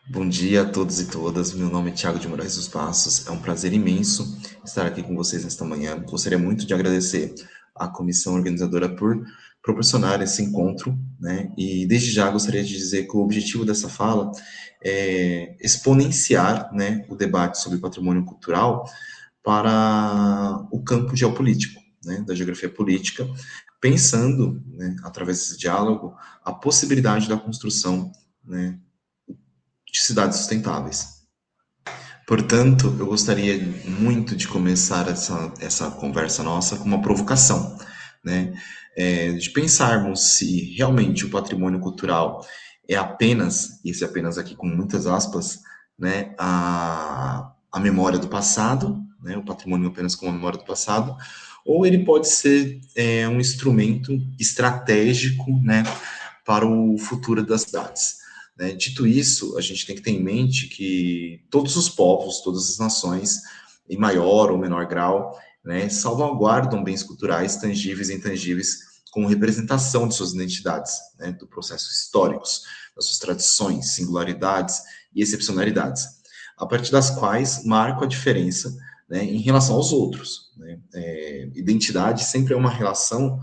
Bom dia a todos e todas. Meu nome é Thiago de Moraes dos Passos. É um prazer imenso estar aqui com vocês nesta manhã. Gostaria muito de agradecer à comissão organizadora por proporcionar esse encontro, né? E desde já gostaria de dizer que o objetivo dessa fala é exponenciar, né, o debate sobre patrimônio cultural para o campo geopolítico, né, da geografia política, pensando, né, através desse diálogo, a possibilidade da construção, né, de cidades sustentáveis. Portanto, eu gostaria muito de começar essa conversa nossa com uma provocação, né? De pensarmos se realmente o patrimônio cultural é apenas, e esse apenas aqui com muitas aspas, né, a memória do passado, né, o patrimônio apenas como a memória do passado, ou ele pode ser um instrumento estratégico, né, para o futuro das cidades. Né? Dito isso, a gente tem que ter em mente que todos os povos, todas as nações, em maior ou menor grau, né, salvaguardam bens culturais tangíveis e intangíveis como representação de suas identidades, né, do processo históricos, das suas tradições, singularidades e excepcionalidades, a partir das quais marcam a diferença, né, em relação aos outros. Né? Identidade sempre é uma relação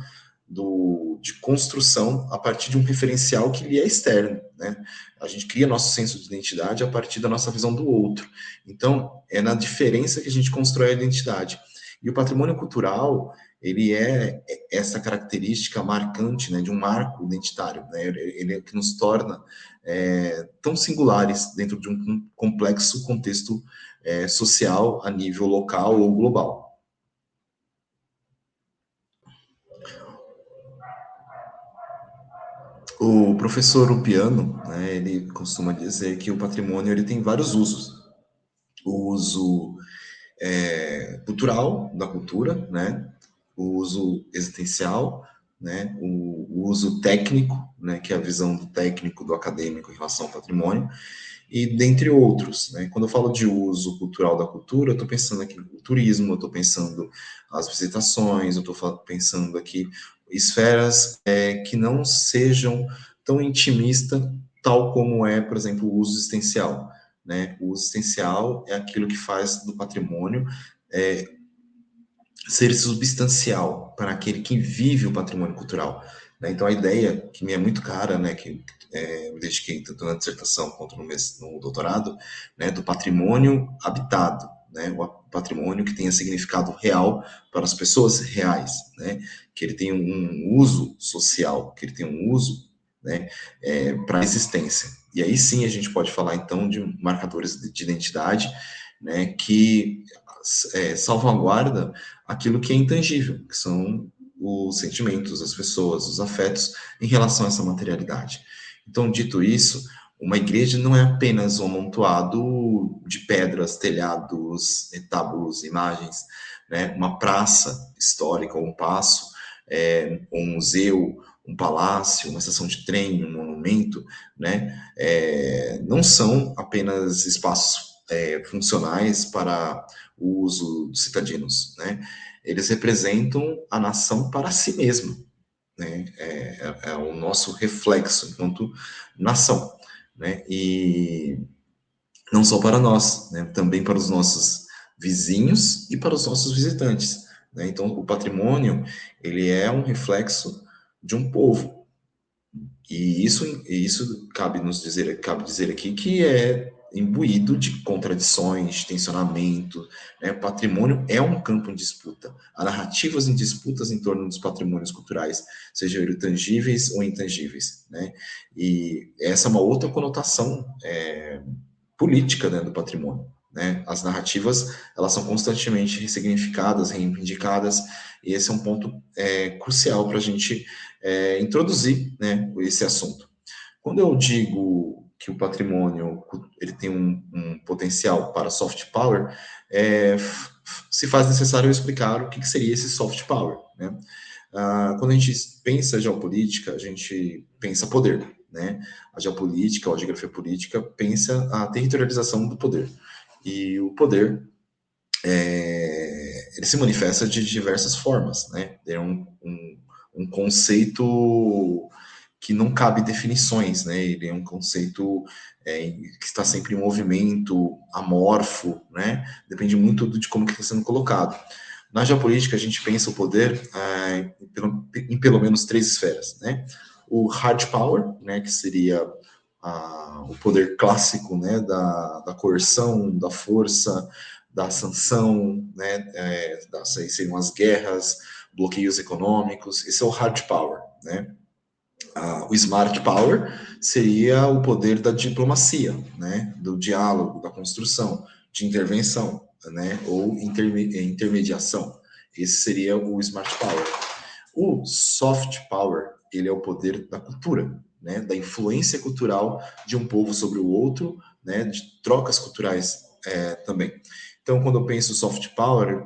de construção a partir de um referencial que lhe é externo, né? A gente cria nosso senso de identidade a partir da nossa visão do outro. Então, é na diferença que a gente constrói a identidade. E o patrimônio cultural, ele é essa característica marcante, né, de um marco identitário, né? Ele é o que nos torna tão singulares dentro de um complexo contexto social a nível local ou global. O professor Upiano, né, ele costuma dizer que o patrimônio ele tem vários usos. O uso cultural da cultura, né, o uso existencial, né, o uso técnico, né, que é a visão do técnico, do acadêmico em relação ao patrimônio, e dentre outros. Né. Quando eu falo de uso cultural da cultura, eu estou pensando aqui no turismo, eu estou pensando as visitações, eu estou pensando aqui esferas que não sejam tão intimistas, tal como é, por exemplo, o uso existencial. Né? O uso existencial é aquilo que faz do patrimônio é, ser substancial para aquele que vive o patrimônio cultural. Né? Então, a ideia, que me é muito cara, né, que eu dediquei tanto na dissertação quanto no doutorado, né, do patrimônio habitado, né, o patrimônio que tenha significado real para as pessoas reais, né, que ele tenha um uso social, que ele tenha um uso, né, para a existência. E aí sim a gente pode falar então de marcadores de identidade, né, que salvaguarda aquilo que é intangível, que são os sentimentos, as pessoas, os afetos em relação a essa materialidade. Então, dito isso, uma igreja não é apenas um amontoado de pedras, telhados, retábulos, imagens, né? Uma praça histórica, um paço, um museu, um palácio, uma estação de trem, um monumento, né? Não são apenas espaços funcionais para o uso dos citadinos, né? Eles representam a nação para si mesma, né? É o nosso reflexo enquanto nação, né? E não só para nós, né? Também para os nossos vizinhos e para os nossos visitantes, né? Então, o patrimônio, ele é um reflexo de um povo, e isso cabe dizer aqui que é imbuído de contradições, de tensionamento, né? O patrimônio é um campo em disputa. Há narrativas em disputas em torno dos patrimônios culturais, sejam eles tangíveis ou intangíveis, né? E essa é uma outra conotação política, né, do patrimônio. Né? As narrativas elas são constantemente ressignificadas, reivindicadas, e esse é um ponto crucial para a gente introduzir, né, esse assunto. Quando eu digo que o patrimônio ele tem um potencial para soft power, se faz necessário eu explicar o que seria esse soft power. Né? Quando a gente pensa geopolítica, a gente pensa poder, né? A geopolítica, ou a geografia política, pensa a territorialização do poder. E o poder, ele se manifesta de diversas formas, né? É um conceito que não cabe definições, né? Ele é um conceito que está sempre em movimento, amorfo, né? Depende muito de como que está sendo colocado. Na geopolítica, a gente pensa o poder em pelo menos três esferas, né? O hard power, né, que seria o poder clássico, né, da coerção, da força, da sanção, né, seriam as guerras, bloqueios econômicos, esse é o hard power, né? O smart power seria o poder da diplomacia, né, do diálogo, da construção, de intervenção, né, ou intermediação. Esse seria o smart power. O soft power, ele é o poder da cultura, né, da influência cultural de um povo sobre o outro, né, de trocas culturais também. Então, quando eu penso soft power,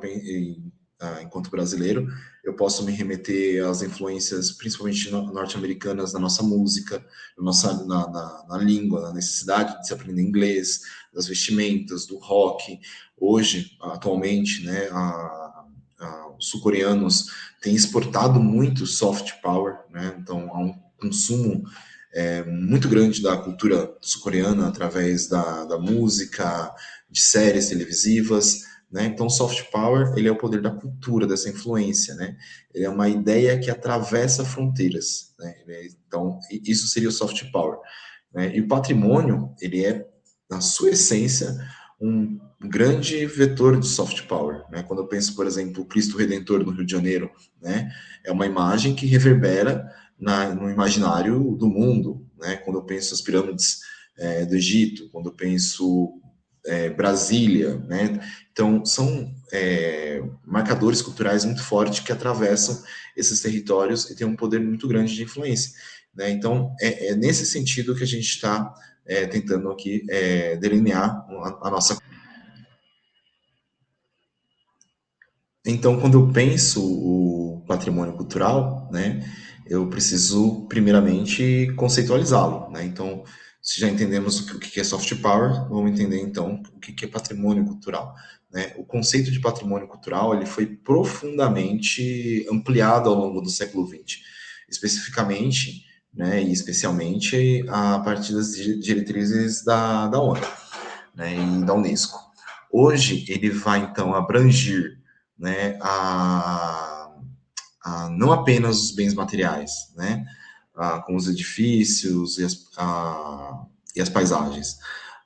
enquanto brasileiro, eu posso me remeter às influências, principalmente norte-americanas, na nossa música, na língua, na necessidade de se aprender inglês, das vestimentas, do rock. Hoje, atualmente, né, os sul-coreanos têm exportado muito soft power, né, então há um consumo muito grande da cultura sul-coreana através da música, de séries televisivas, né? Então, soft power, ele é o poder da cultura, dessa influência, né? Ele é uma ideia que atravessa fronteiras, né? Então, isso seria o soft power, né? E o patrimônio, ele é, na sua essência, um grande vetor de soft power, né? Quando eu penso, por exemplo, o Cristo Redentor no Rio de Janeiro, né? É uma imagem que reverbera no imaginário do mundo, né? Quando eu penso as pirâmides do Egito, quando eu penso Brasília, né? Então, são marcadores culturais muito fortes que atravessam esses territórios e têm um poder muito grande de influência, né? Então, é nesse sentido que a gente está tentando aqui delinear a nossa. Então, quando eu penso o patrimônio cultural, né, eu preciso primeiramente conceitualizá-lo, né? Então, se já entendemos o que é soft power, vamos entender então o que é patrimônio cultural, né? O conceito de patrimônio cultural ele foi profundamente ampliado ao longo do século XX, especificamente, né, e especialmente a partir das diretrizes da ONU, né, e da Unesco. Hoje ele vai então abranger, né, não apenas os bens materiais, né, com os edifícios e as paisagens,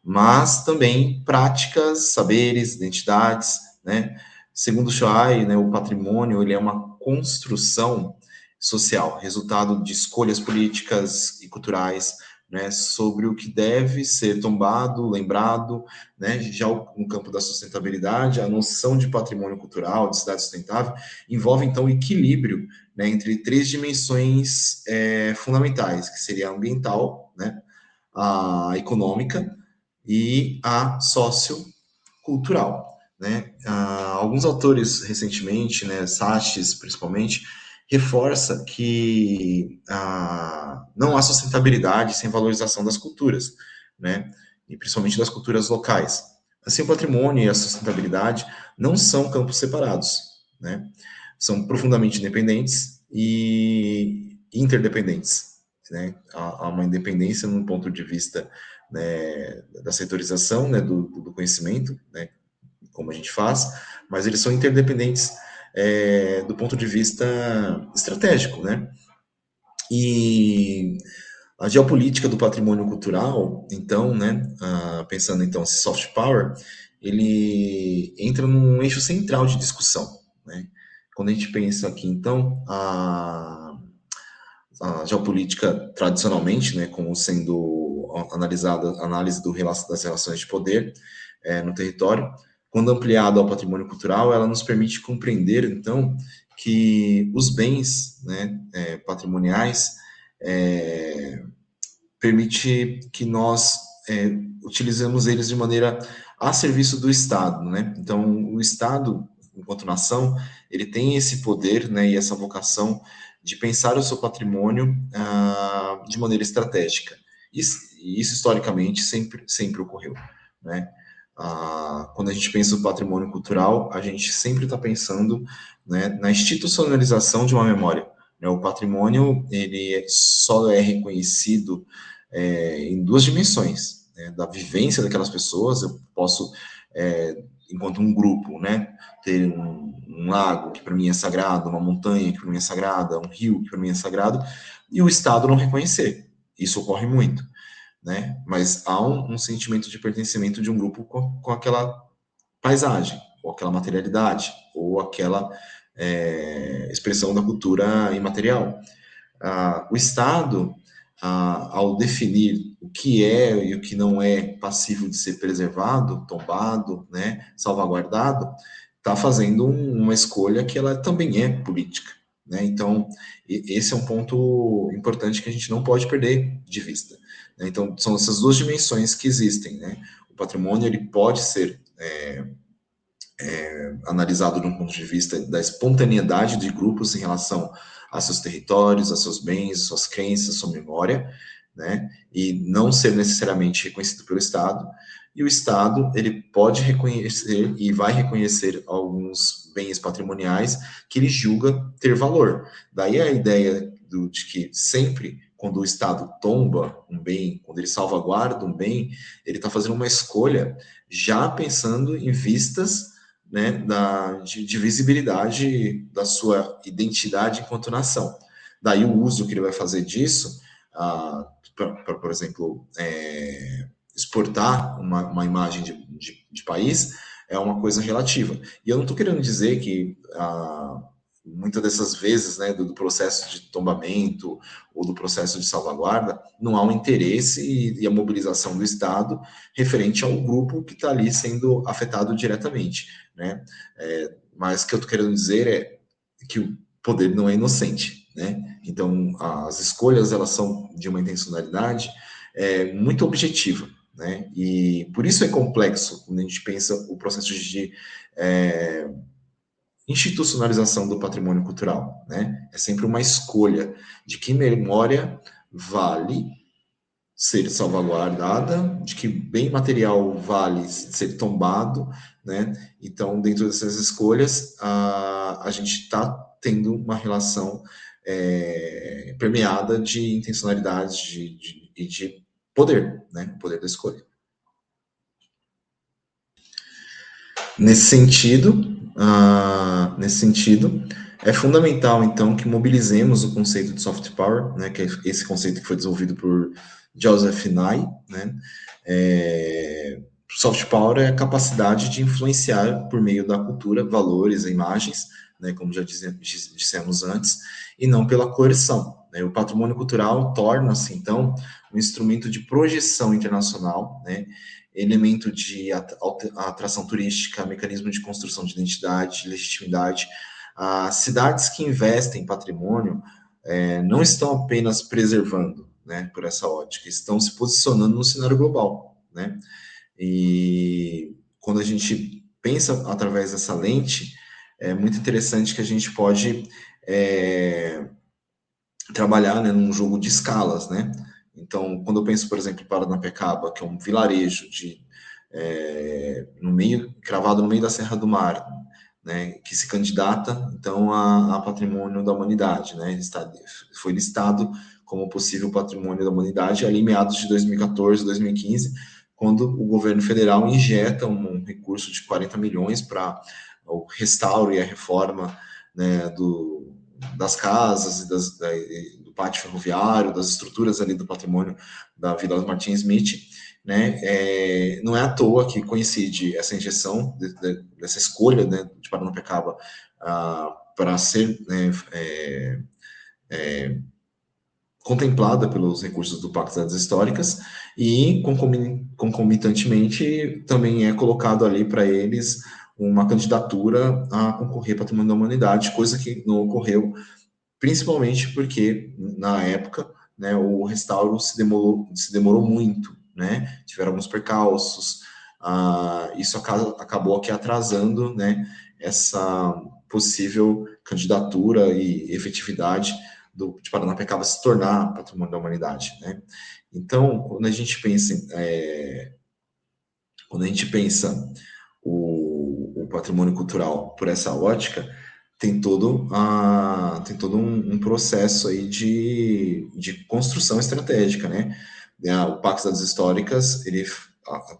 mas também práticas, saberes, identidades, né. Segundo Choi, né, o patrimônio ele é uma construção social, resultado de escolhas políticas e culturais, né, sobre o que deve ser tombado, lembrado, né, já no campo da sustentabilidade, a noção de patrimônio cultural, de cidade sustentável, envolve, então, o equilíbrio, né, entre três dimensões fundamentais, que seria a ambiental, né, a econômica e a sociocultural, né? Alguns autores recentemente, né, Sachs principalmente, reforça que não há sustentabilidade sem valorização das culturas, né? E principalmente das culturas locais. Assim, o patrimônio e a sustentabilidade não são campos separados, né? São profundamente independentes e interdependentes, né? Há uma independência no ponto de vista, né, da setorização, né, do conhecimento, né, como a gente faz, mas eles são interdependentes do ponto de vista estratégico, né? E a geopolítica do patrimônio cultural, então, né, pensando então esse soft power, ele entra num eixo central de discussão, né? Quando a gente pensa aqui, então, a geopolítica tradicionalmente, né, como sendo analisada, análise das relações de poder no território, quando ampliado ao patrimônio cultural, ela nos permite compreender, então, que os bens, né, patrimoniais permite que nós utilizemos eles de maneira a serviço do Estado, né? Então, o Estado, enquanto nação, ele tem esse poder, né, e essa vocação de pensar o seu patrimônio de maneira estratégica. Isso historicamente sempre ocorreu, né? Quando a gente pensa no patrimônio cultural, a gente sempre está pensando, né, na institucionalização de uma memória. Né? O patrimônio ele só é reconhecido em duas dimensões, né, da vivência daquelas pessoas. Eu posso, enquanto um grupo, né, ter um lago que para mim é sagrado, uma montanha que para mim é sagrada, um rio que para mim é sagrado, e o Estado não reconhecer. Isso ocorre muito, né? Mas há um sentimento de pertencimento de um grupo com aquela paisagem, ou aquela materialidade, ou aquela expressão da cultura imaterial. O Estado, ao definir o que é e o que não é passível de ser preservado, tombado, né, salvaguardado, está fazendo uma escolha que ela também é política, né? Então, esse é um ponto importante que a gente não pode perder de vista, né? Então, são essas duas dimensões que existem, né? O patrimônio, ele pode ser analisado de um ponto de vista da espontaneidade de grupos em relação a seus territórios, a seus bens, suas crenças, sua memória, né? E não ser necessariamente reconhecido pelo Estado. E o Estado, ele pode reconhecer e vai reconhecer alguns bens patrimoniais que ele julga ter valor. Daí a ideia de que sempre, quando o Estado tomba um bem, quando ele salvaguarda um bem, ele está fazendo uma escolha já pensando em vistas, né, de visibilidade da sua identidade enquanto nação. Daí o uso que ele vai fazer disso, por exemplo, exportar uma imagem de país, é uma coisa relativa. E eu não estou querendo dizer que muitas dessas vezes, né, do processo de tombamento ou do processo de salvaguarda, não há um interesse e a mobilização do Estado referente ao grupo que está ali sendo afetado diretamente, né? Mas o que eu estou querendo dizer é que o poder não é inocente, né? Então, as escolhas, elas são de uma intencionalidade muito objetiva, né? E por isso é complexo quando a gente pensa o processo de institucionalização do patrimônio cultural, né? É sempre uma escolha de que memória vale ser salvaguardada, de que bem material vale ser tombado, né? Então, dentro dessas escolhas, a gente está tendo uma relação permeada de intencionalidade e de poder, né? Poder da escolha. Nesse sentido, é fundamental, então, que mobilizemos o conceito de soft power, né, que é esse conceito que foi desenvolvido por Joseph Nye, né? Soft power é a capacidade de influenciar por meio da cultura, valores e imagens, né, como já dissemos antes, e não pela coerção, né? O patrimônio cultural torna-se, então, um instrumento de projeção internacional, né? Elemento de atração turística, mecanismo de construção de identidade, legitimidade. As cidades que investem em patrimônio não estão apenas preservando, né, por essa ótica, estão se posicionando no cenário global, né? E quando a gente pensa através dessa lente, é muito interessante que a gente pode trabalhar, né, num jogo de escalas, né? Então, quando eu penso, por exemplo, em Paranapiacaba, que é um vilarejo cravado no meio da Serra do Mar, né, que se candidata, então, a patrimônio da humanidade, né? Foi listado como possível patrimônio da humanidade ali em meados de 2014, 2015, quando o governo federal injeta um recurso de 40 milhões para o restauro e a reforma, né, das casas e do pátio ferroviário, das estruturas ali do patrimônio da Vila Martins Smith, né? Não é à toa que coincide essa injeção dessa escolha, né, de Paranapiacaba para ser, né, contemplada pelos recursos do Pacto das Históricas e, concomitantemente, também é colocado ali para eles uma candidatura a concorrer Patrimônio da Humanidade, coisa que não ocorreu, principalmente porque, na época, né, o restauro se demorou muito, né? Tiveram alguns percalços, isso acabou aqui atrasando, né, essa possível candidatura e efetividade de Paranapiacaba se tornar patrimônio da humanidade, né? Então, quando a gente pensa o patrimônio cultural por essa ótica, tem todo um processo aí de construção estratégica, né? O Pacto das Históricas, ele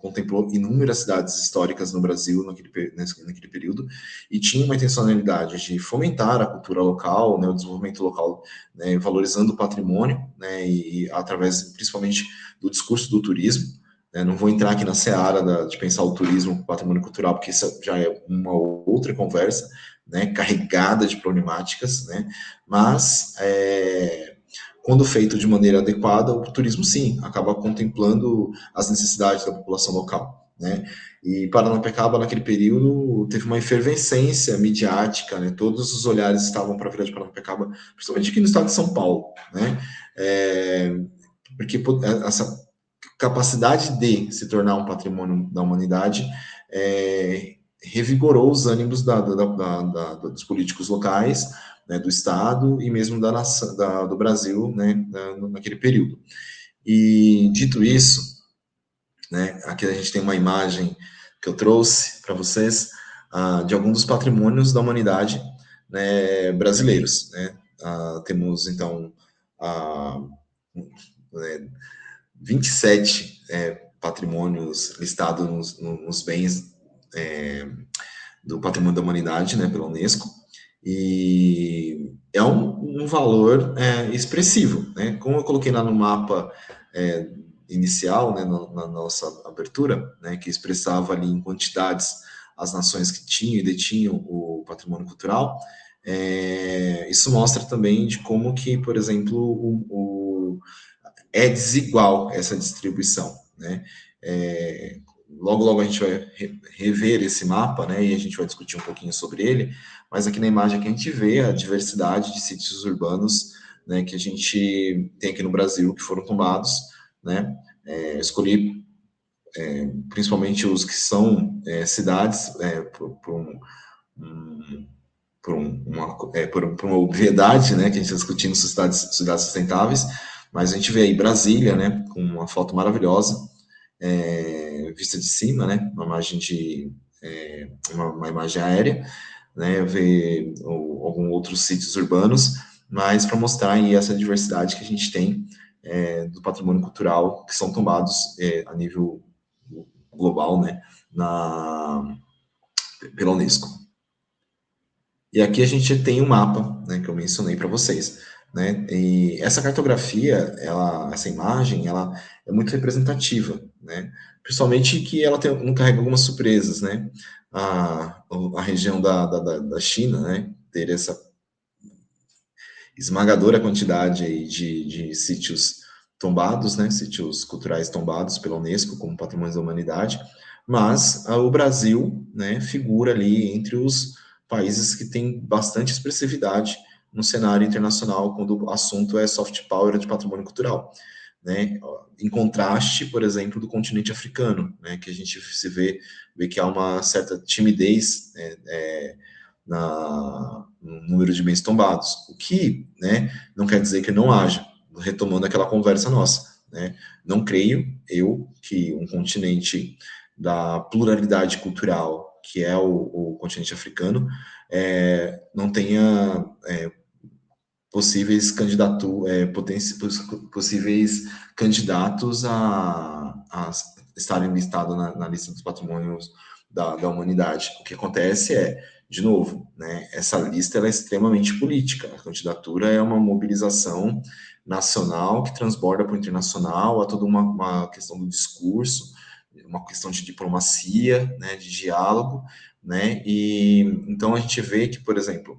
contemplou inúmeras cidades históricas no Brasil naquele período, e tinha uma intencionalidade de fomentar a cultura local, né, o desenvolvimento local, né, valorizando o patrimônio, né, e através, principalmente, do discurso do turismo, né. Não vou entrar aqui na seara de pensar o turismo, o patrimônio cultural, porque isso já é uma outra conversa, né, carregada de problemáticas, né, mas quando feito de maneira adequada, o turismo sim acaba contemplando as necessidades da população local, né. E Paranapiacaba naquele período teve uma efervescência midiática, né, todos os olhares estavam para a Vila de Paranapiacaba, principalmente aqui no estado de São Paulo, né, porque essa capacidade de se tornar um patrimônio da humanidade revigorou os ânimos dos políticos locais, né, do Estado e mesmo do Brasil, né, naquele período. E, dito isso, né, aqui a gente tem uma imagem que eu trouxe para vocês de alguns dos patrimônios da humanidade, né, brasileiros. Né? Temos, então, 27 patrimônios listados nos bens do patrimônio da humanidade, né, pela Unesco, e é um valor expressivo, né? Como eu coloquei lá no mapa inicial, né, na nossa abertura, né, que expressava ali em quantidades as nações que tinham e detinham o patrimônio cultural, isso mostra também de como que, por exemplo, é desigual essa distribuição, né? Logo a gente vai rever esse mapa, né, e a gente vai discutir um pouquinho sobre ele, mas aqui na imagem que a gente vê a diversidade de sítios urbanos, né, que a gente tem aqui no Brasil, que foram tombados, né, escolhi principalmente os que são cidades por uma obviedade, né, que a gente está discutindo cidades sustentáveis, mas a gente vê aí Brasília, né, com uma foto maravilhosa, vista de cima, né, uma imagem aérea, né, ver alguns outros sítios urbanos, mas para mostrar aí essa diversidade que a gente tem do patrimônio cultural que são tombados a nível global, né, pela Unesco. E aqui a gente tem um mapa, né, que eu mencionei para vocês, né? E essa cartografia, essa imagem, ela é muito representativa, né? Principalmente que ela não carrega algumas surpresas, né? A região da China, né? Ter essa esmagadora quantidade aí de sítios tombados, né? Sítios culturais tombados pela Unesco como Patrimônio da Humanidade, mas o Brasil, né? Figura ali entre os países que têm bastante expressividade no cenário internacional quando o assunto é soft power de patrimônio cultural, né? Em contraste, por exemplo, do continente africano, né? Que a gente vê que há uma certa timidez, no número de bens tombados, o que, né, não quer dizer que não haja, retomando aquela conversa nossa, né? Não creio eu que um continente da pluralidade cultural, que é o continente africano, não tenha possíveis candidatos a estarem listados na lista dos patrimônios da humanidade. O que acontece de novo, né, essa lista ela é extremamente política. A candidatura é uma mobilização nacional que transborda para o internacional, há toda uma questão do discurso, uma questão de diplomacia, né, de diálogo, né, e então a gente vê que, por exemplo,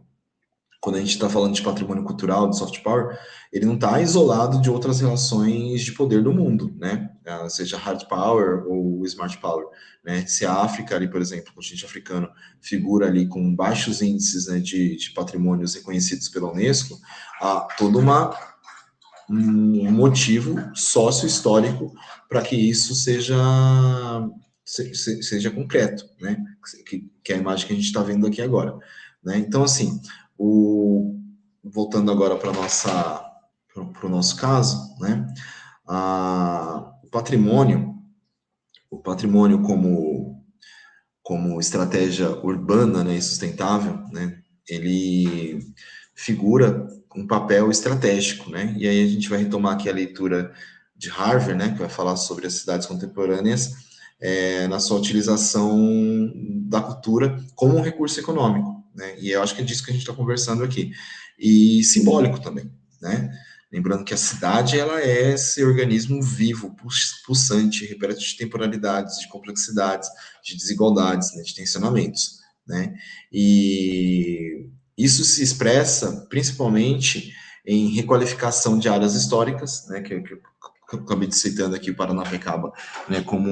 quando a gente está falando de patrimônio cultural, de soft power, ele não está isolado de outras relações de poder do mundo, né? Seja hard power ou smart power, né? Se a África ali, por exemplo, o continente africano, figura ali com baixos índices, né, de patrimônios reconhecidos pela Unesco, há todo um motivo sócio-histórico para que isso seja concreto, né? Que é a imagem que a gente está vendo aqui agora, né? Então, assim, voltando agora para o nosso caso, né? O patrimônio como estratégia urbana, né, e sustentável, né? ele figura um papel estratégico, né? E aí a gente vai retomar aqui a leitura de Harvey, né, que vai falar sobre as cidades contemporâneas, na sua utilização da cultura como um recurso econômico, né? E eu acho que é disso que a gente está conversando aqui. E simbólico também, né? Lembrando que a cidade, ela é esse organismo vivo, pulsante, repleto de temporalidades, de complexidades, de desigualdades, né, de tensionamentos, né? E isso se expressa principalmente em requalificação de áreas históricas, né, que eu acabei citando aqui o Paranapiacaba, né, como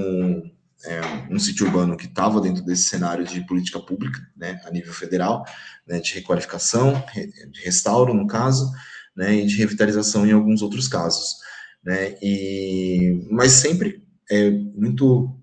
um sítio urbano que estava dentro desse cenário de política pública, né, a nível federal, né, de requalificação, de restauro, no caso, né, e de revitalização em alguns outros casos, né, mas sempre é muito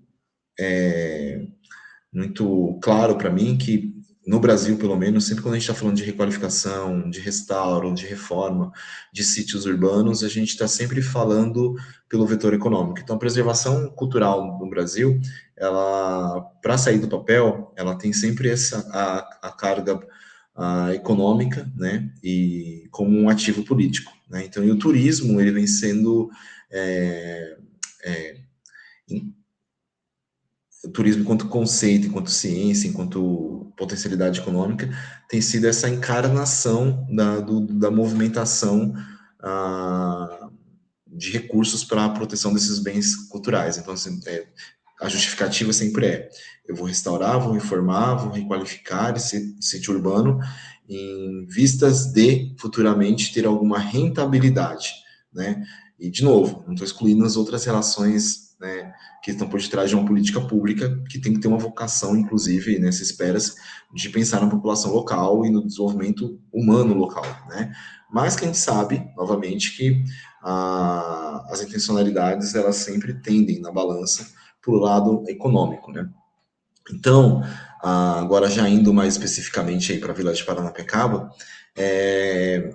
claro para mim que no Brasil, pelo menos, sempre quando a gente está falando de requalificação, de restauro, de reforma, de sítios urbanos, a gente está sempre falando pelo vetor econômico. Então, a preservação cultural no Brasil, ela, para sair do papel, ela tem sempre a carga econômica, né, e como um ativo político, né. Então, e o turismo, ele vem sendo é, é, o turismo enquanto conceito, enquanto ciência, enquanto potencialidade econômica, tem sido essa encarnação da movimentação de recursos para a proteção desses bens culturais. Então, assim, a justificativa sempre eu vou restaurar, vou reformar, vou requalificar esse sítio urbano em vistas de futuramente ter alguma rentabilidade, né? E, de novo, não estou excluindo as outras relações, né, que estão por detrás de uma política pública que tem que ter uma vocação, inclusive, né, se espera de pensar na população local e no desenvolvimento humano local, né? Mas que a gente sabe, novamente, que as intencionalidades, elas sempre tendem na balança para o lado econômico, né? Então, agora já indo mais especificamente aí para a Vila de Paranapiacaba, é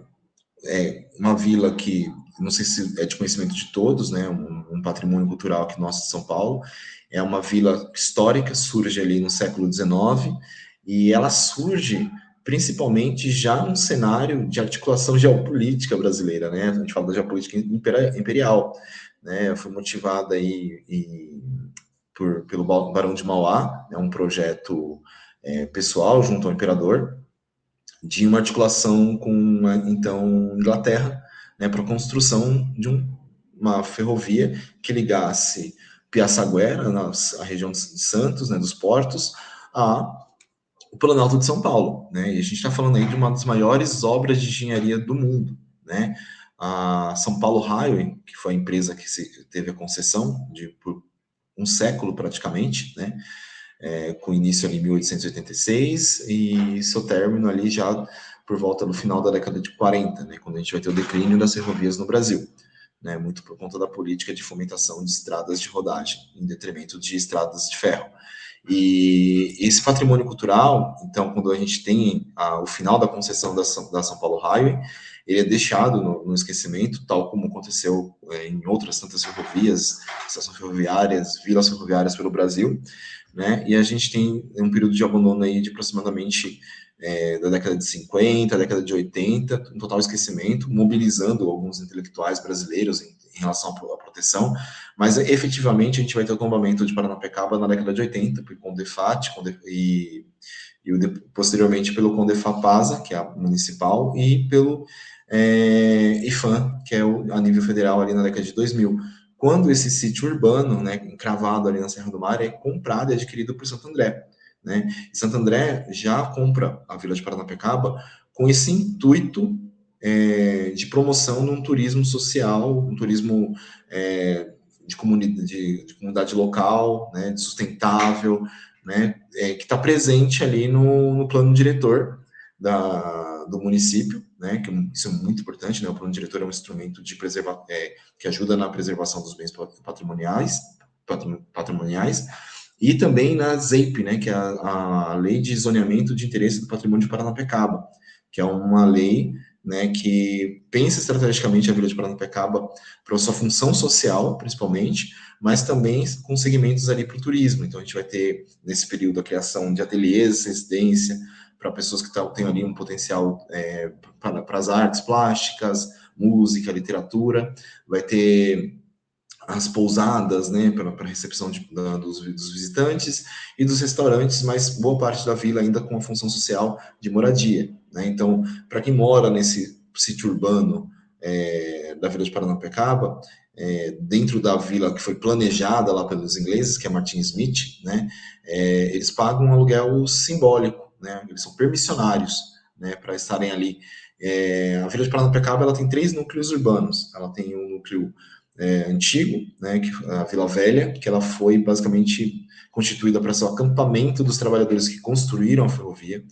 uma vila que, não sei se é de conhecimento de todos, né, um patrimônio cultural aqui nosso de São Paulo, é uma vila histórica, surge ali no século XIX, e ela surge principalmente já num cenário de articulação geopolítica brasileira, né, a gente fala da geopolítica imperial, né, foi motivada aí pelo Barão de Mauá, é um projeto pessoal junto ao imperador, de uma articulação com então Inglaterra, né, para a construção de uma ferrovia que ligasse Piaçaguera, a região de Santos, né, dos portos, a o Planalto de São Paulo, né? E a gente está falando aí de uma das maiores obras de engenharia do mundo, né? A São Paulo Highway, que foi a empresa que teve a concessão por um século praticamente, né? Com início ali em 1886 e seu término ali já por volta do final da década de 40, né, quando a gente vai ter o declínio das ferrovias no Brasil, né, muito por conta da política de fomentação de estradas de rodagem, em detrimento de estradas de ferro. E esse patrimônio cultural, então, quando a gente tem o final da concessão da São Paulo Highway, ele é deixado no esquecimento, tal como aconteceu em outras tantas ferrovias, estações ferroviárias, vilas ferroviárias pelo Brasil, né? E a gente tem um período de abandono aí de aproximadamente da década de 50, década de 80, um total esquecimento, mobilizando alguns intelectuais brasileiros em relação à proteção, mas efetivamente a gente vai ter o tombamento de Paranapiacaba na década de 80, por Condefat e posteriormente pelo Condefapasa, que é a municipal, e pelo IFAM, que é a nível federal ali na década de 2000, quando esse sítio urbano, né, encravado ali na Serra do Mar, é comprado e adquirido por Santo André, né? E Santo André já compra a Vila de Paranapiacaba com esse intuito de promoção de um turismo social, um turismo de comunidade local, né, de sustentável, né, que está presente ali no plano diretor do município, né, que isso é muito importante, né, o plano diretor é um instrumento de que ajuda na preservação dos bens patrimoniais, e também na ZEIP, né, que é a Lei de Zoneamento de Interesse do Patrimônio de Paranapiacaba, que é uma lei, né, que pensa estrategicamente a Vila de Paranapiacaba para sua função social, principalmente, mas também com segmentos ali para o turismo. Então, a gente vai ter, nesse período, a criação de ateliês, residência, para pessoas que têm ali um potencial para as artes plásticas, música, literatura. Vai ter as pousadas, né, para recepção dos visitantes e dos restaurantes, mas boa parte da vila ainda com a função social de moradia, né? Então, para quem mora nesse sítio urbano da Vila de Paranapiacaba, dentro da vila que foi planejada lá pelos ingleses, que é Martin Smith, né, eles pagam um aluguel simbólico, né? Eles são permissionários, né, para estarem ali. A Vila de Paranapiacaba ela tem 3 núcleos urbanos. Ela tem um núcleo antigo, né, que a Vila Velha, que ela foi basicamente constituída para ser o acampamento dos trabalhadores que construíram a ferrovia.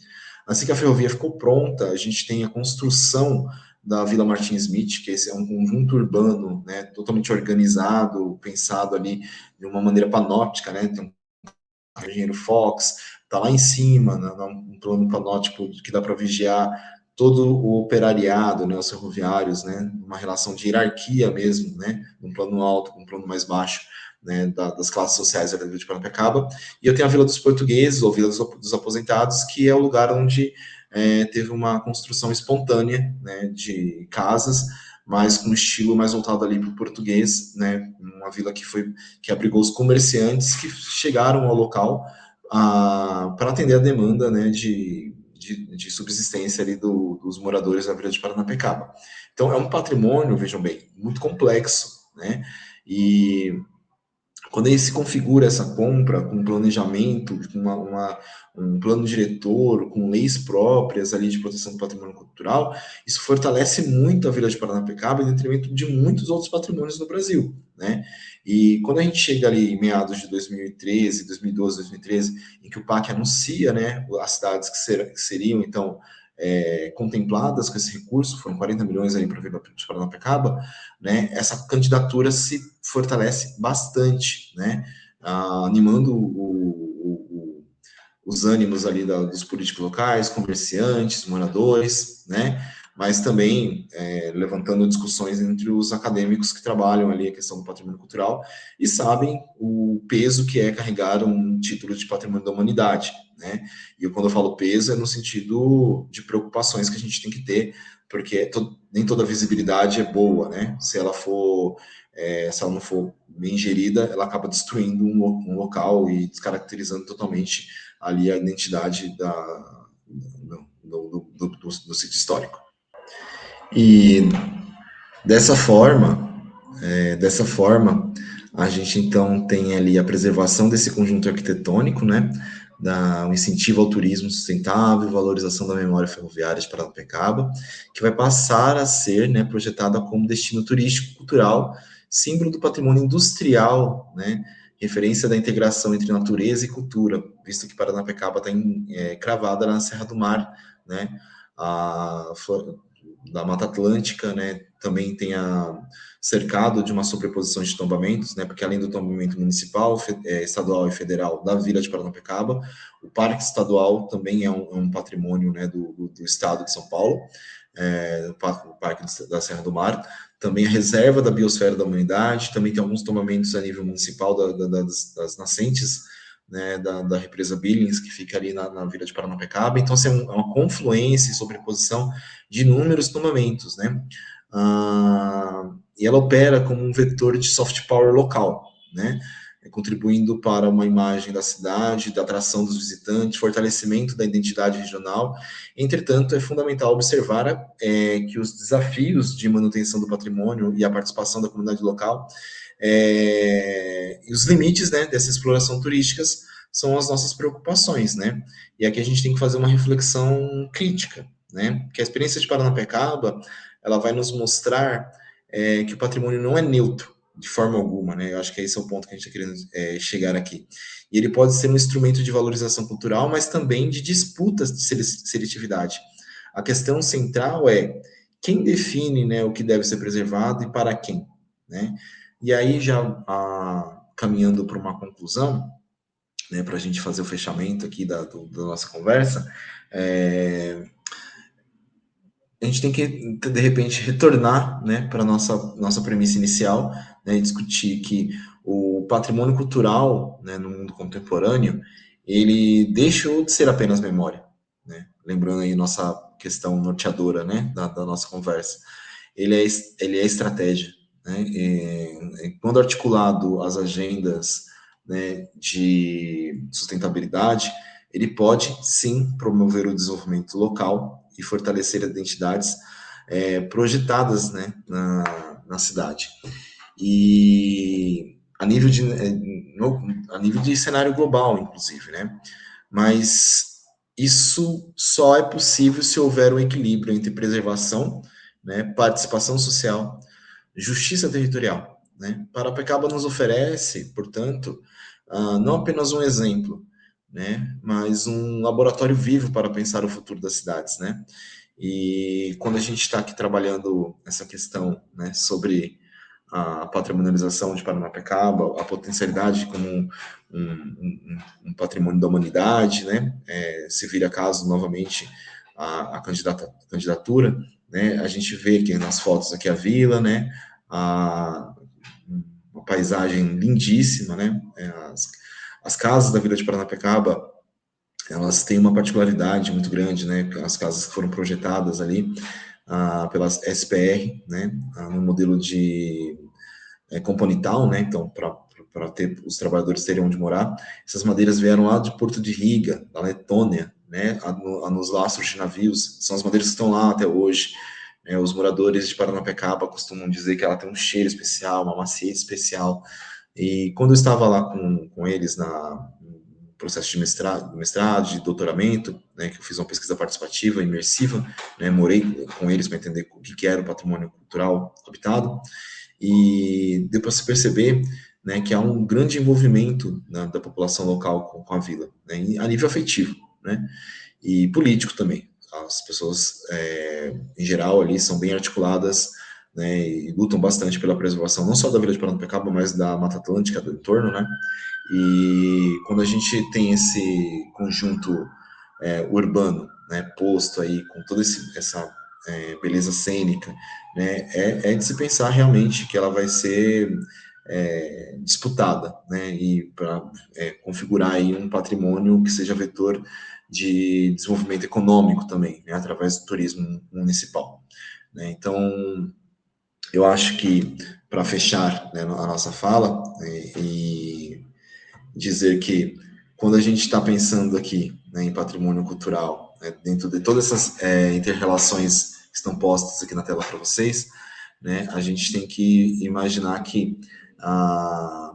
Assim que a ferrovia ficou pronta, a gente tem a construção da Vila Martin Smith, que esse é um conjunto urbano, né, totalmente organizado, pensado ali de uma maneira panóptica, né, tem um engenheiro Fox, está lá em cima, né, um plano panóptico que dá para vigiar todo o operariado, né, os ferroviários, né, uma relação de hierarquia mesmo, né, um plano alto com um plano mais baixo, né, das classes sociais da Vila de Paranapiacaba. E eu tenho a Vila dos Portugueses, ou Vila dos Aposentados, que é o lugar onde teve uma construção espontânea, né, de casas, mas com um estilo mais voltado ali para o português, né, uma vila que abrigou os comerciantes que chegaram ao local para atender a demanda, né, de subsistência ali dos moradores da Vila de Paranapiacaba. Então, é um patrimônio, vejam bem, muito complexo, né? E quando ele se configura essa compra com planejamento, com um plano diretor, com leis próprias ali de proteção do patrimônio cultural, isso fortalece muito a Vila de Paranapiacaba em detrimento de muitos outros patrimônios no Brasil, né? E quando a gente chega ali em meados de 2013, 2012, 2013, em que o PAC anuncia, né, as cidades que seriam, então, contempladas com esse recurso, foram 40 milhões aí para a Vila de Paranapiacaba, né, essa candidatura se fortalece bastante, né, animando os ânimos ali dos políticos locais, comerciantes, moradores, né, mas também levantando discussões entre os acadêmicos que trabalham ali a questão do patrimônio cultural e sabem o peso que é carregar um título de patrimônio da humanidade, né, e quando eu falo peso é no sentido de preocupações que a gente tem que ter, porque nem toda visibilidade é boa, né, se ela não for bem gerida, ela acaba destruindo um local e descaracterizando totalmente ali a identidade do sítio histórico. E dessa forma, a gente então tem ali a preservação desse conjunto arquitetônico, né, o incentivo ao turismo sustentável, valorização da memória ferroviária de Paranapiacaba, que vai passar a ser, né, projetada como destino turístico cultural, símbolo do patrimônio industrial, né, referência da integração entre natureza e cultura, visto que Paranapiacaba está cravada na Serra do Mar, né, da Mata Atlântica, né, também tem cercado de uma sobreposição de tombamentos, né, porque além do tombamento municipal, estadual e federal da Vila de Paranapiacaba, o Parque Estadual também é um patrimônio, né, do Estado de São Paulo, o Parque da Serra do Mar, também a Reserva da Biosfera da Humanidade, também tem alguns tombamentos a nível municipal das nascentes, né, da represa Billings, que fica ali na Vila de Paranapiacaba. Então, assim, é uma confluência e sobreposição de inúmeros tombamentos, né? E ela opera como um vetor de soft power local, né? Contribuindo para uma imagem da cidade, da atração dos visitantes, fortalecimento da identidade regional. Entretanto, é fundamental observar que os desafios de manutenção do patrimônio e a participação da comunidade local e os limites, né, dessa exploração turística são as nossas preocupações, né? E aqui a gente tem que fazer uma reflexão crítica, né? Porque a experiência de Paranapiacaba, ela vai nos mostrar que o patrimônio não é neutro de forma alguma, né? Eu acho que esse é o ponto que a gente está querendo chegar aqui. E ele pode ser um instrumento de valorização cultural, mas também de disputas de seletividade. A questão central é quem define, né, o que deve ser preservado e para quem, né? E aí, já caminhando para uma conclusão, né, para a gente fazer o fechamento aqui da nossa conversa, a gente tem que, de repente, retornar, né, para a nossa premissa inicial, né, e discutir que o patrimônio cultural, né, no mundo contemporâneo, ele deixou de ser apenas memória, né? lembrando aí nossa questão norteadora, né, da nossa conversa, ele é estratégia, né, quando articulado às agendas, né, de sustentabilidade, ele pode, sim, promover o desenvolvimento local e fortalecer identidades projetadas, né, na cidade. E a nível de cenário global, inclusive, né? Mas isso só é possível se houver um equilíbrio entre preservação, né, participação social, justiça territorial, né? Parapecaba nos oferece, portanto, não apenas um exemplo, né, mas um laboratório vivo para pensar o futuro das cidades, né? E quando a gente está aqui trabalhando essa questão, né, sobre a patrimonialização de Paranapiacaba, a potencialidade como um patrimônio da humanidade, né? Se vir a caso novamente a candidatura, né? A gente vê aqui nas fotos aqui a vila, né? A, uma paisagem lindíssima, né? As casas da Vila de Paranapiacaba, elas têm uma particularidade muito grande, né? As casas que foram projetadas ali pelas SPR, né? No modelo de Componitown, né? Então, para ter os trabalhadores terem onde morar, essas madeiras vieram lá de Porto de Riga, da Letônia, né? Nos lastros de navios. São as madeiras que estão lá até hoje. Os moradores de Paranapiacaba costumam dizer que ela tem um cheiro especial, uma maciez especial. E quando eu estava lá com eles no processo de mestrado, de doutoramento, né, que eu fiz uma pesquisa participativa, imersiva, né, morei com eles para entender o que era o patrimônio cultural habitado, e deu para se perceber, né, que há um grande envolvimento, né, da população local com a vila, né, a nível afetivo, né, e político também. As pessoas, em geral, ali são bem articuladas, né, e lutam bastante pela preservação não só da Vila de Paranapiacaba, mas da Mata Atlântica do entorno, né. E quando a gente tem esse conjunto urbano, né, posto aí com toda essa beleza cênica, né, é de se pensar realmente que ela vai ser disputada, né, e para configurar aí um patrimônio que seja vetor de desenvolvimento econômico também, né, através do turismo municipal, né. Então, eu acho que, para fechar, né, a nossa fala, e dizer que quando a gente está pensando aqui, né, em patrimônio cultural, né, dentro de todas essas inter-relações que estão postas aqui na tela para vocês, né, a gente tem que imaginar que há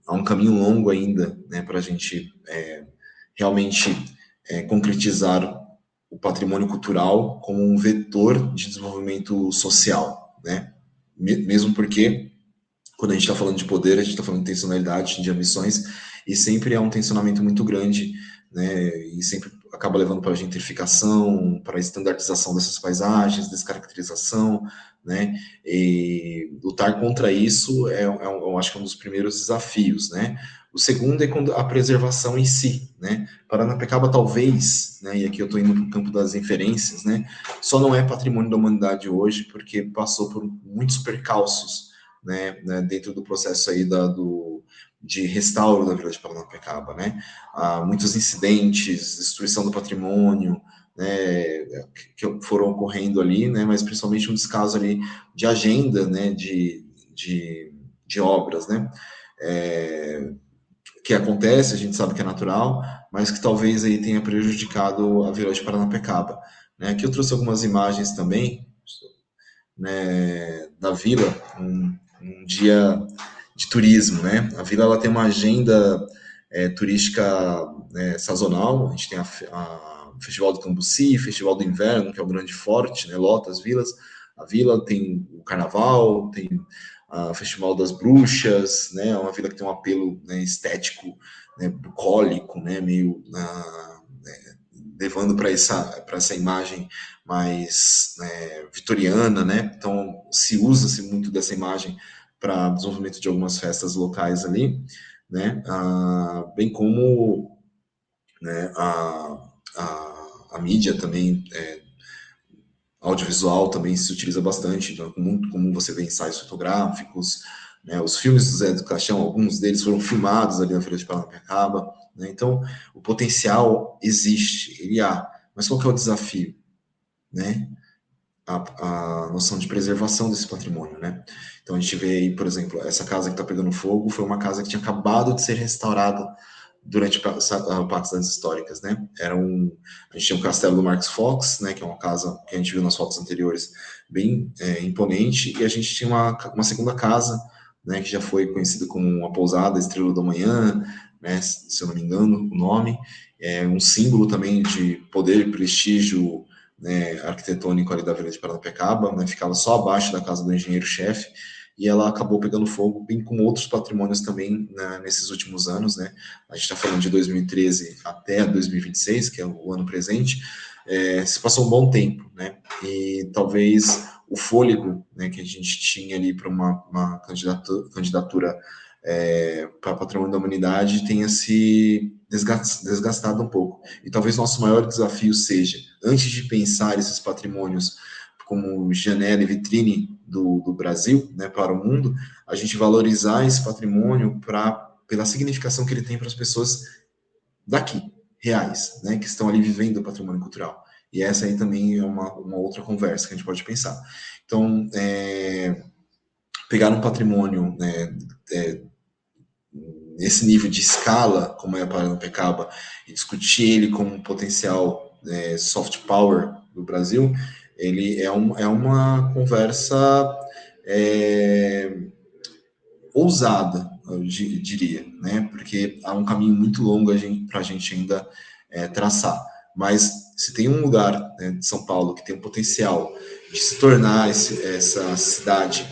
um caminho longo ainda, né, para a gente realmente concretizar o patrimônio cultural como um vetor de desenvolvimento social, né? Mesmo porque quando a gente está falando de poder, a gente está falando de tensionalidade, de ambições, e sempre há um tensionamento muito grande, né, e sempre acaba levando para a gentrificação, para a estandartização dessas paisagens, descaracterização, né, e lutar contra isso eu acho que é um dos primeiros desafios, né. O segundo é quando a preservação em si, né. Paranapiacaba talvez, né, e aqui eu estou indo para o campo das inferências, né, só não é patrimônio da humanidade hoje porque passou por muitos percalços, né, dentro do processo aí de restauro da Vila de Paranapiacaba, né? Há muitos incidentes, destruição do patrimônio, né, que foram ocorrendo ali, né, mas principalmente um descaso ali de agenda, né, de obras, né, que acontece, a gente sabe que é natural, mas que talvez aí tenha prejudicado a Vila de Paranapiacaba, né? Aqui eu trouxe algumas imagens também, né, da vila, um dia de turismo, né? A vila ela tem uma agenda turística sazonal. A gente tem a Festival do Cambuci, Festival do Inverno, que é o grande forte, né? Lota as vilas. A vila tem o Carnaval, tem o Festival das Bruxas, né? É uma vila que tem um apelo, né, estético, né, bucólico, né? Meio levando para essa imagem mais vitoriana, né? Então se usa-se muito dessa imagem para desenvolvimento de algumas festas locais ali, né? Bem como, né, a mídia também, audiovisual também se utiliza bastante, então, muito comum você ver ensaios fotográficos, né, os filmes do Zé do Caixão, alguns deles foram filmados ali na Feira de Paranapiacaba, né, então o potencial existe, ele há, Mas qual que é o desafio, né? A noção de preservação desse patrimônio, né? Então a gente vê aí, por exemplo, essa casa que está pegando fogo foi uma casa que tinha acabado de ser restaurada durante o Pacto das Históricas, né? A gente tinha o Castelo do Marcos Fox, né? Que é uma casa que a gente viu nas fotos anteriores, bem imponente, e a gente tinha uma segunda casa, né? Que já foi conhecida como uma pousada Estrela da Manhã, né? Se eu não me engano, o nome é um símbolo também de poder e prestígio, né, arquitetônico ali da Vila de Paranapiacaba, né, ficava só abaixo da casa do engenheiro-chefe, e ela acabou pegando fogo, bem como outros patrimônios também, né, nesses últimos anos, né? A gente está falando de 2013 até 2026, que é o ano presente, se passou um bom tempo, né? E talvez o fôlego, né, que a gente tinha ali para uma candidatura para patrimônio da humanidade tenha se desgastado um pouco. E talvez nosso maior desafio seja, antes de pensar esses patrimônios como janela e vitrine do Brasil, né, para o mundo, a gente valorizar esse patrimônio pela significação que ele tem para as pessoas daqui, reais, né, que estão ali vivendo o patrimônio cultural. E essa aí também é uma outra conversa que a gente pode pensar. Então, pegar um patrimônio, né, nesse nível de escala, como é a Paranapiacaba, e discutir ele como um potencial soft power do Brasil, ele é uma conversa ousada, eu diria, né? Porque há um caminho muito longo para a gente ainda traçar. Mas se tem um lugar, né, de São Paulo que tem um potencial de se tornar essa cidade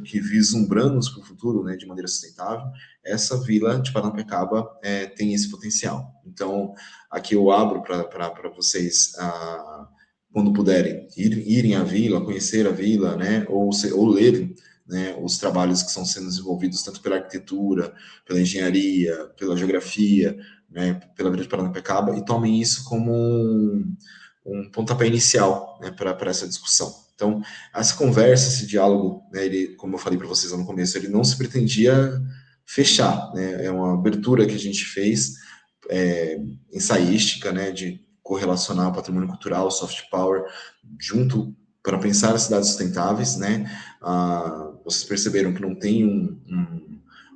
que vislumbramos para o futuro, né, de maneira sustentável, essa vila de Paranapiacaba tem esse potencial. Então, aqui eu abro para vocês, quando puderem, irem à vila, conhecer a vila, né, ou lerem, né, os trabalhos que estão sendo desenvolvidos tanto pela arquitetura, pela engenharia, pela geografia, né, pela Vila de Paranapiacaba, e tomem isso como um pontapé inicial, né, para essa discussão. Então, essa conversa, esse diálogo, né, ele, como eu falei para vocês no começo, ele não se pretendia fechar, né, é uma abertura que a gente fez, ensaística, né, de correlacionar o patrimônio cultural, soft power, junto para pensar as cidades sustentáveis, né? Vocês perceberam que não tem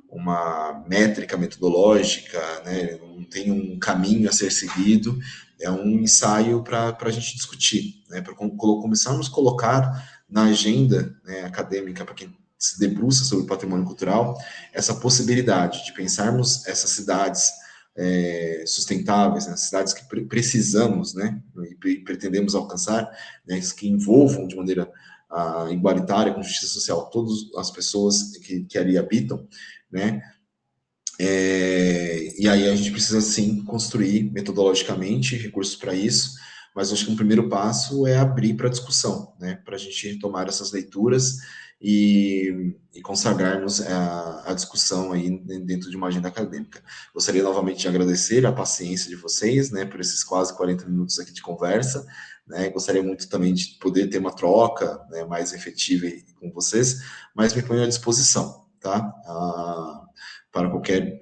uma métrica metodológica, né? Não tem um caminho a ser seguido, é um ensaio para a gente discutir, né? Para começarmos a colocar na agenda, né, acadêmica, para quem se debruça sobre o patrimônio cultural, essa possibilidade de pensarmos essas cidades sustentáveis, né, cidades que precisamos, né, e pretendemos alcançar, né, que envolvam de maneira igualitária, com justiça social, todas as pessoas que ali habitam, né, e aí a gente precisa, sim, construir metodologicamente recursos para isso, mas acho que um primeiro passo é abrir para discussão, né, para a gente retomar essas leituras e consagrarmos a discussão aí dentro de uma agenda acadêmica. Gostaria novamente de agradecer a paciência de vocês, né, por esses quase 40 minutos aqui de conversa, né, gostaria muito também de poder ter uma troca, né, mais efetiva com vocês, mas me ponho à disposição, tá? Para qualquer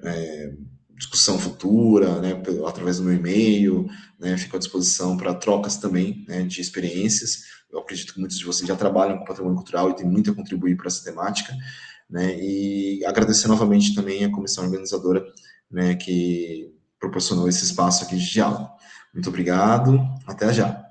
discussão futura, né, através do meu e-mail, né, fico à disposição para trocas também, né, de experiências. Eu acredito que muitos de vocês já trabalham com patrimônio cultural e têm muito a contribuir para essa temática, né, e agradecer novamente também a comissão organizadora, né, que proporcionou esse espaço aqui de diálogo. Muito obrigado, até já.